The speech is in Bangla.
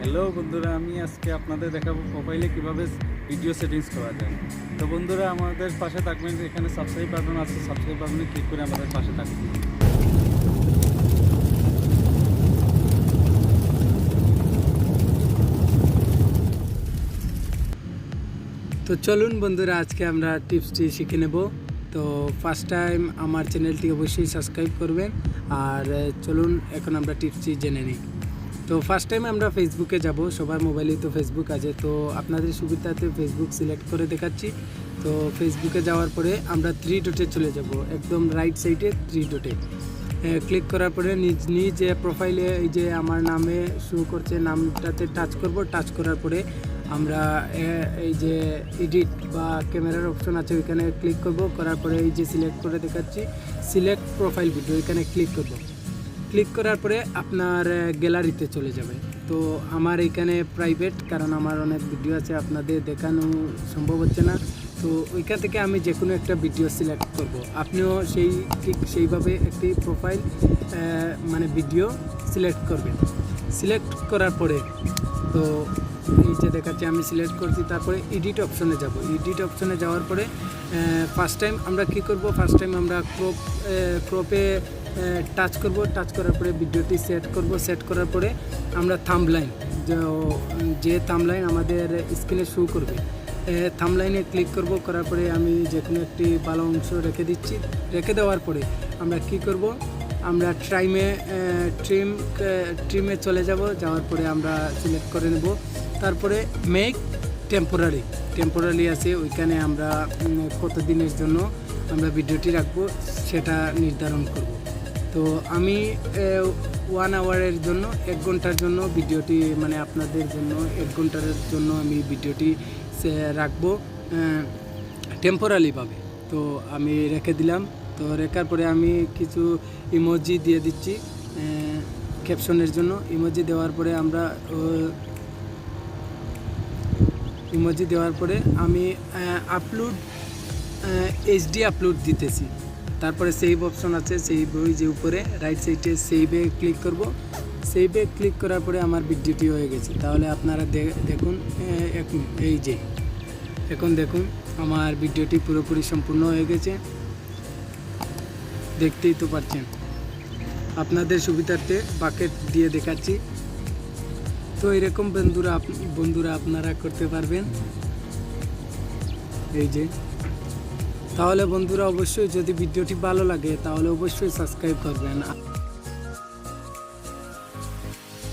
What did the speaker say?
হ্যালো বন্ধুরা, আমি আজকে আপনাদের দেখাবো প্রোফাইলে কিভাবে ভিডিও সেটিংস করা যায়। তো বন্ধুরা, আমাদের পাশে থাকবেন। এখানে সাবস্ক্রাইব বাটন আছে, সাবস্ক্রাইব বাটনে ক্লিক করে আমাদের পাশে থাকবেন। তো চলুন বন্ধুরা, আজকে আমরা টিপসটি শিখে নেব। তো ফার্স্ট টাইম আমার চ্যানেলটি অবশ্যই সাবস্ক্রাইব করবেন। আর চলুন এখন আমরা টিপসটি জেনে নিই। তো ফার্স্ট টাইম আমরা ফেসবুকে যাব। সবার মোবাইলেই তো ফেসবুক আছে, তো আপনাদের সুবিধাতে ফেসবুক সিলেক্ট করে দেখাচ্ছি। তো ফেসবুকে যাওয়ার পরে আমরা 3 ডটে চলে যাব, একদম রাইট সাইডে 3 ডটে ক্লিক করার পরে নিজ প্রোফাইলে এই যে আমার নামে শো করছে, নামটাতে টাচ করব। টাচ করার পরে আমরা এই যে এডিট বা ক্যামেরার অপশন আছে, ওইখানে ক্লিক করব। করার পরে এই যে সিলেক্ট করে দেখাচ্ছি, সিলেক্ট প্রোফাইল ভিডিও, এখানে ক্লিক করব। ক্লিক করার পরে আপনার গ্যালারিতে চলে যাবে। তো আমার এখানে প্রাইভেট, কারণ আমার অনেক ভিডিও আছে, আপনাদের দেখানো সম্ভব হচ্ছে না। তো ওইখান থেকে আমি যে কোনো একটা ভিডিও সিলেক্ট করব। আপনিও ঠিক সেইভাবে একটি প্রোফাইল মানে ভিডিও সিলেক্ট করবেন। সিলেক্ট করার পরে তো এই যে দেখাচ্ছি আমি সিলেক্ট করছি। তারপরে এডিট অপশনে যাব। এডিট অপশনে যাওয়ার পরে ফার্স্ট টাইম আমরা কি করব, ফার্স্ট টাইম আমরা ক্রপে টাচ করব। টাচ করার পরে ভিডিওটি সেট করব। সেট করার পরে আমরা থাম্বলাইন, যে থাম্বলাইন আমাদের স্ক্রিনে শো করবে, থাম্বলাইনে ক্লিক করব। করার পরে আমি যে কোনো একটি ভালো অংশ রেখে দিচ্ছি। রেখে দেওয়ার পরে আমরা কি করব, আমরা ট্রিমে চলে যাব। যাওয়ার পরে আমরা সিলেক্ট করে নেব। তারপরে মেক টেম্পোরারি আছে, ওইখানে আমরা কত দিনের জন্য আমরা ভিডিওটি রাখবো সেটা নির্ধারণ করব। তো আমি 1 আওয়ারের জন্য, 1 ঘন্টার জন্য ভিডিওটি, মানে আপনাদের জন্য 1 ঘন্টার জন্য আমি ভিডিওটি রাখবো টেম্পোরারিভাবে। তো আমি রেখে দিলাম। তো রেখার পরে আমি কিছু ইমোজি দিয়ে দিচ্ছি ক্যাপশনের জন্য। ইমোজি দেওয়ার পরে আমি আপলোড এইচডি আপলোড দিতেছি। তারপরে সেভ অপশন আছে, সেভ ওই যে উপরে রাইট সাইডে সেভে ক্লিক করব। সেভে ক্লিক করার পরে আমার ভিডিওটি হয়ে গেছে। তাহলে আপনারা দেখুন, এই যে এখন দেখুন আমার ভিডিওটি পুরোপুরি সম্পূর্ণ হয়ে গেছে, দেখতেই তো পাচ্ছেন। আপনাদের সুবিধার্থে বাকেট দিয়ে দেখাচ্ছি। তো এরকম বন্ধুরা আপনারা করতে পারবেন। এই যে, তাহলে বন্ধুরা অবশ্যই যদি ভিডিওটি ভালো লাগে তাহলে অবশ্যই সাবস্ক্রাইব করবেন।